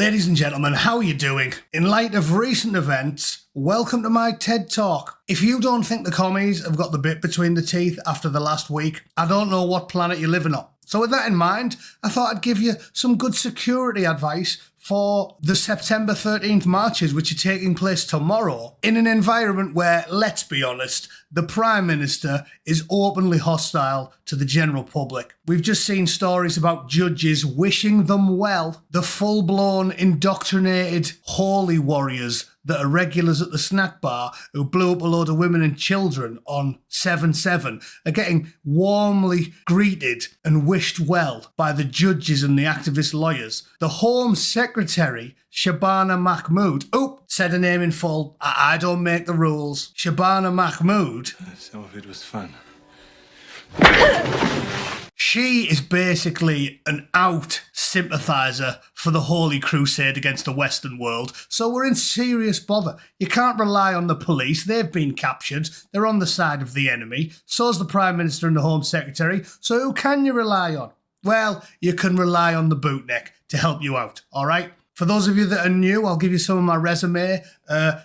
Ladies and gentlemen, how are you doing? In light of recent events, welcome to my TED Talk. If you don't think the commies have got the bit between the teeth after the last week, I don't know what planet you're living on. So with that in mind, I thought I'd give you some good security advice for the September 13th marches, which are taking place tomorrow, in an environment where, let's be honest, the Prime Minister is openly hostile to the general public. We've just seen stories about judges wishing them well. The full-blown, indoctrinated holy warriors that are regulars at the snack bar who blew up a load of women and children on 7/7 are getting warmly greeted and wished well by the judges and the activist lawyers. The Home Secretary, Shabana Mahmood, said her name in full. I don't make the rules. Shabana Mahmood. Some of it was fun. She is basically an out sympathiser for the Holy Crusade against the Western world, so we're in serious bother. You can't rely on the police. They've been captured. They're on the side of the enemy. So's the Prime Minister and the Home Secretary. So who can you rely on? Well, you can rely on the Bootneck to help you out, all right? For those of you that are new, I'll give you some of my resume.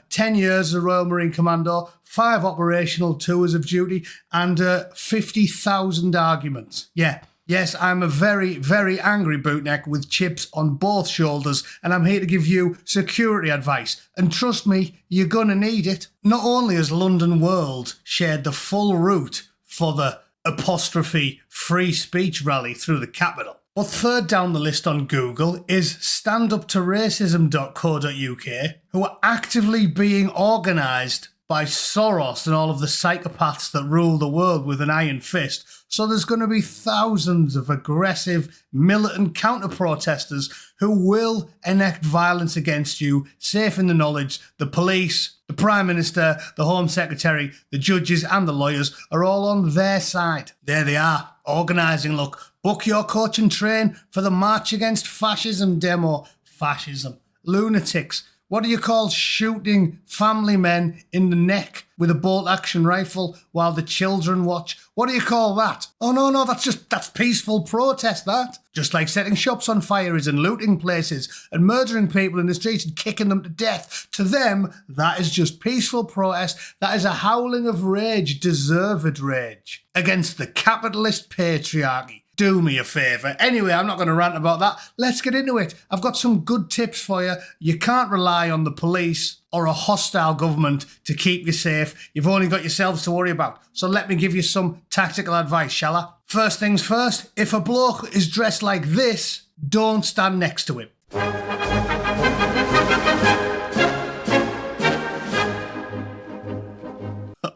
10 years as a Royal Marine Commando, 5 operational tours of duty, and 50,000 arguments. Yes, I'm a very, very angry bootneck with chips on both shoulders, and I'm here to give you security advice. And trust me, you're gonna need it. Not only has London World shared the full route for the apostrophe free speech rally through the capital, but third down the list on Google is standuptoracism.co.uk, who are actively being organised by Soros and all of the psychopaths that rule the world with an iron fist. So there's going to be thousands of aggressive, militant counter-protesters who will enact violence against you, safe in the knowledge the police, the Prime Minister, the Home Secretary, the judges and the lawyers are all on their side. There they are, organising. Look, book your coach and train for the March Against Fascism demo. Fascism. Lunatics. What do you call shooting family men in the neck with a bolt-action rifle while the children watch? What do you call that? Oh, no, that's peaceful protest, that. Just like setting shops on fire is and looting places and murdering people in the streets and kicking them to death. To them, that is just peaceful protest. That is a howling of rage, deserved rage, against the capitalist patriarchy. Do me a favour. Anyway, I'm not going to rant about that. Let's get into it. I've got some good tips for you. You can't rely on the police or a hostile government to keep you safe. You've only got yourselves to worry about. So let me give you some tactical advice, shall I? First things first, if a bloke is dressed like this, don't stand next to him.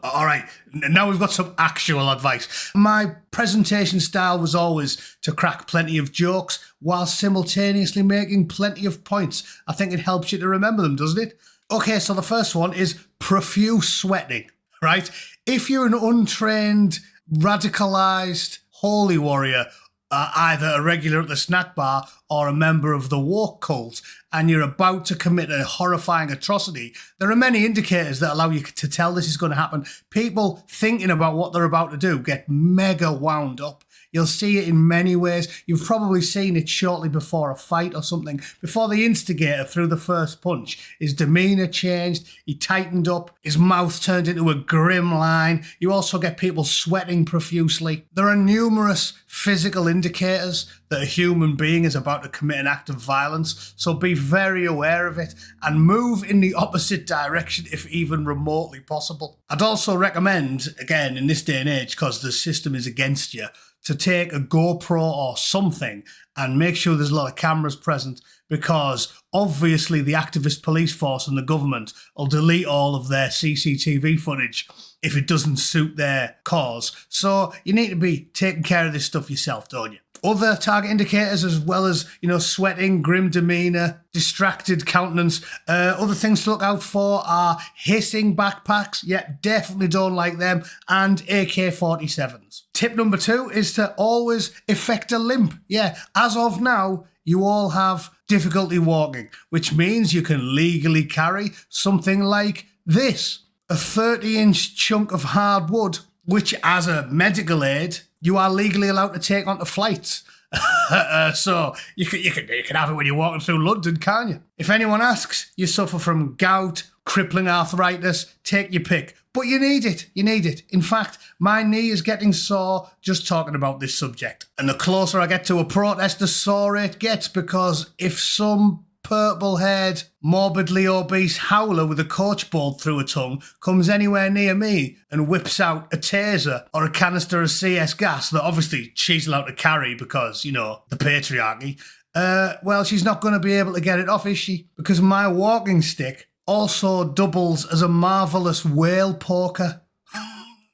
All right, now we've got some actual advice. My presentation style was always to crack plenty of jokes while simultaneously making plenty of points. I think it helps you to remember them, doesn't it? Okay, so the first one is profuse sweating, right? If you're an untrained, radicalised holy warrior, either a regular at the snack bar or a member of the woke cult, and you're about to commit a horrifying atrocity, there are many indicators that allow you to tell this is going to happen. People thinking about what they're about to do get mega wound up. You'll see it in many ways. You've probably seen it shortly before a fight or something. Before the instigator threw the first punch, his demeanour changed, he tightened up, his mouth turned into a grim line. You also get people sweating profusely. There are numerous physical indicators that a human being is about to commit an act of violence, so be very aware of it and move in the opposite direction if even remotely possible. I'd also recommend, again, in this day and age, because the system is against you, to take a GoPro or something and make sure there's a lot of cameras present, because obviously the activist police force and the government will delete all of their CCTV footage if it doesn't suit their cause. So you need to be taking care of this stuff yourself, don't you? Other target indicators, as well as, sweating, grim demeanour, distracted countenance. Other things to look out for are hissing backpacks. Yeah, definitely don't like them. And AK-47s. Tip number 2 is to always effect a limp. Yeah, as of now, you all have difficulty walking, which means you can legally carry something like this. A 30-inch chunk of hard wood, which as a medical aid, you are legally allowed to take onto flights. So you can have it when you're walking through London, can't you? If anyone asks, you suffer from gout, crippling arthritis, take your pick. But you need it. You need it. In fact, my knee is getting sore just talking about this subject. And the closer I get to a protest, the sore it gets, because if some purple-haired, morbidly obese howler with a coach bolt through a tongue comes anywhere near me and whips out a taser or a canister of CS gas that obviously she's allowed to carry because, you know, the patriarchy, well, she's not going to be able to get it off, is she? Because my walking stick also doubles as a marvellous whale poker.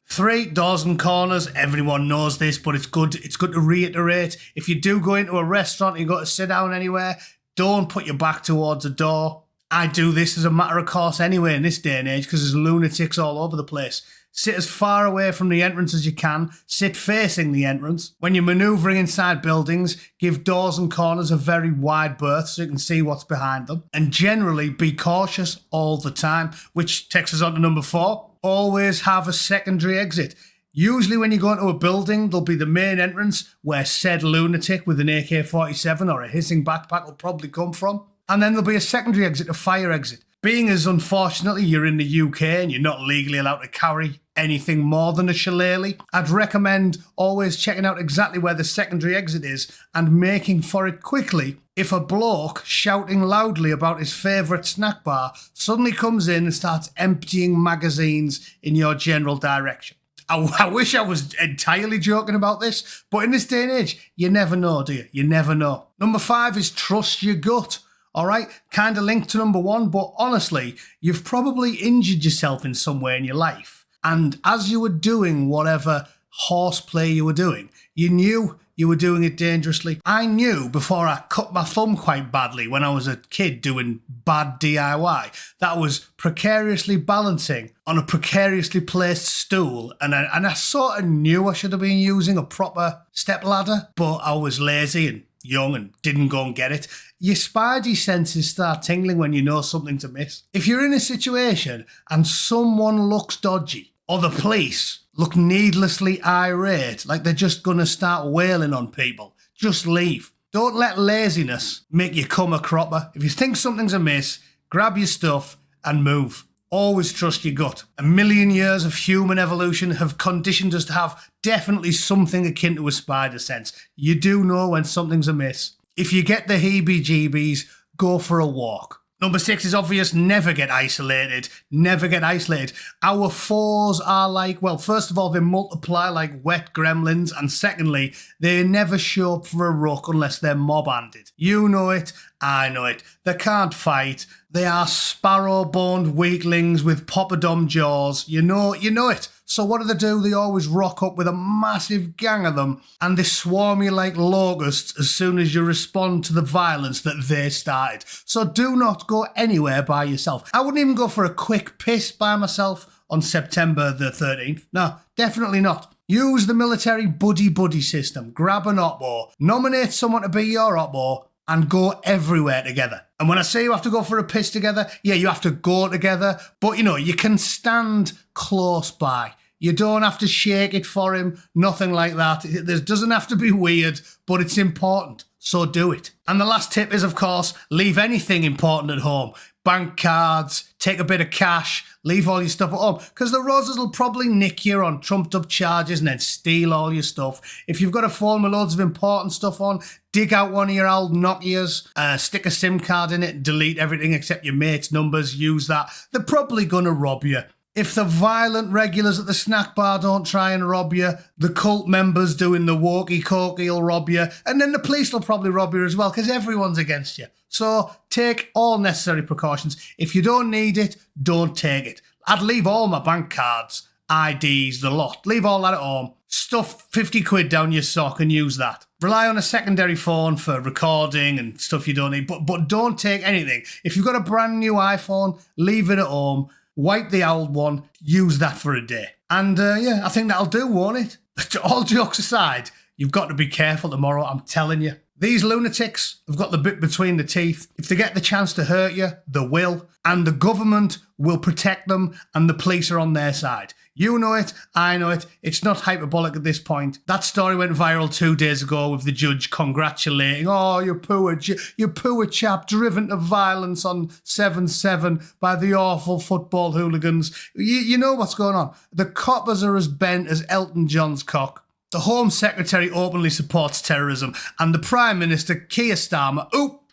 3 doors and corners, everyone knows this, but it's good to reiterate. If you do go into a restaurant and you got to sit down anywhere, don't put your back towards a door. I do this as a matter of course anyway in this day and age because there's lunatics all over the place. Sit as far away from the entrance as you can. Sit facing the entrance. When you're manoeuvring inside buildings, give doors and corners a very wide berth so you can see what's behind them. And generally be cautious all the time, which takes us on to number 4. Always have a secondary exit. Usually when you go into a building, there'll be the main entrance where said lunatic with an AK-47 or a hissing backpack will probably come from. And then there'll be a secondary exit, a fire exit. Being as unfortunately you're in the UK and you're not legally allowed to carry anything more than a shillelagh, I'd recommend always checking out exactly where the secondary exit is and making for it quickly if a bloke shouting loudly about his favourite snack bar suddenly comes in and starts emptying magazines in your general direction. I wish I was entirely joking about this, but in this day and age, you never know, do you? You never know. Number 5 is trust your gut. All right, kind of linked to number 1, but honestly, you've probably injured yourself in some way in your life. And as you were doing whatever horseplay you were doing, you knew you were doing it dangerously. I knew before I cut my thumb quite badly when I was a kid doing bad DIY that I was precariously balancing on a precariously placed stool, and I sort of knew I should have been using a proper step ladder, but I was lazy and young and didn't go and get it. Your spidey senses start tingling when you know something's amiss. If you're in a situation and someone looks dodgy, or the police look needlessly irate, like they're just going to start wailing on people, just leave. Don't let laziness make you come a cropper. If you think something's amiss, grab your stuff and move. Always trust your gut. 1 million years of human evolution have conditioned us to have definitely something akin to a spider sense. You do know when something's amiss. If you get the heebie-jeebies, go for a walk. Number 6 is obvious. Never get isolated. Never get isolated. Our foes are like, well, first of all, they multiply like wet gremlins. And secondly, they never show up for a ruck unless they're mob-handed. You know it. I know it. They can't fight. They are sparrow-boned weaklings with poppadom jaws. You know it. So what do? They always rock up with a massive gang of them and they swarm you like locusts as soon as you respond to the violence that they started. So do not go anywhere by yourself. I wouldn't even go for a quick piss by myself on September the 13th. No, definitely not. Use the military buddy-buddy system. Grab an oppo, nominate someone to be your oppo, and go everywhere together. And when I say you have to go for a piss together, yeah, you have to go together, but you can stand close by. You don't have to shake it for him, nothing like that. It doesn't have to be weird, but it's important, so do it. And the last tip is, of course, leave anything important at home. Bank cards, take a bit of cash, leave all your stuff at home, because the Roses will probably nick you on trumped up charges and then steal all your stuff. If you've got a phone with loads of important stuff on, dig out one of your old Nokias, stick a SIM card in it, delete everything except your mate's numbers, use that. They're probably going to rob you. If the violent regulars at the snack bar don't try and rob you, the cult members doing the walkie-talkie will rob you, and then the police will probably rob you as well, because everyone's against you. So take all necessary precautions. If you don't need it, don't take it. I'd leave all my bank cards, IDs, the lot. Leave all that at home. Stuff 50 quid down your sock and use that. Rely on a secondary phone for recording and stuff you don't need, but don't take anything. If you've got a brand new iPhone, leave it at home. Wipe the old one, use that for a day. And yeah, I think that'll do, won't it? All jokes aside, you've got to be careful tomorrow, I'm telling you. These lunatics have got the bit between the teeth. If they get the chance to hurt you, they will. And the government will protect them and the police are on their side. You know it, I know it, it's not hyperbolic at this point. That story went viral 2 days ago with the judge congratulating, oh, you poor chap driven to violence on 7-7 by the awful football hooligans. You know what's going on. The coppers are as bent as Elton John's cock. The Home Secretary openly supports terrorism, and the Prime Minister, Keir Starmer,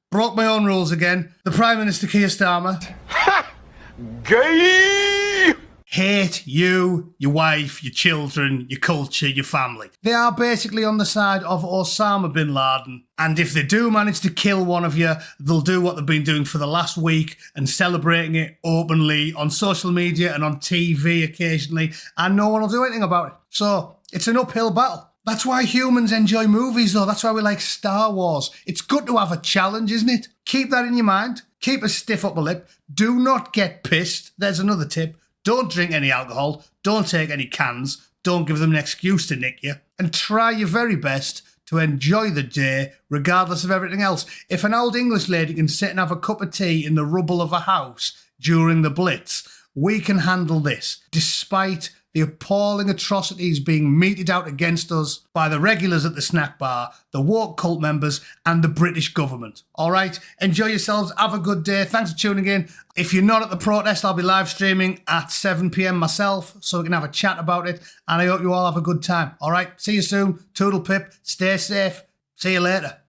broke my own rules again. The Prime Minister, Keir Starmer, Gay! hate you, your wife, your children, your culture, your family. They are basically on the side of Osama bin Laden. And if they do manage to kill one of you, they'll do what they've been doing for the last week and celebrating it openly on social media and on TV occasionally, and no one will do anything about it. So it's an uphill battle. That's why humans enjoy movies, though. That's why we like Star Wars. It's good to have a challenge, isn't it? Keep that in your mind. Keep a stiff upper lip. Do not get pissed. There's another tip. Don't drink any alcohol. Don't take any cans. Don't give them an excuse to nick you. And try your very best to enjoy the day, regardless of everything else. If an old English lady can sit and have a cup of tea in the rubble of a house during the Blitz, we can handle this, despite the appalling atrocities being meted out against us by the regulars at the snack bar, the woke cult members, and the British government. All right? Enjoy yourselves. Have a good day. Thanks for tuning in. If you're not at the protest, I'll be live streaming at 7 p.m. myself, so we can have a chat about it. And I hope you all have a good time. All right? See you soon. Toodle pip. Stay safe. See you later.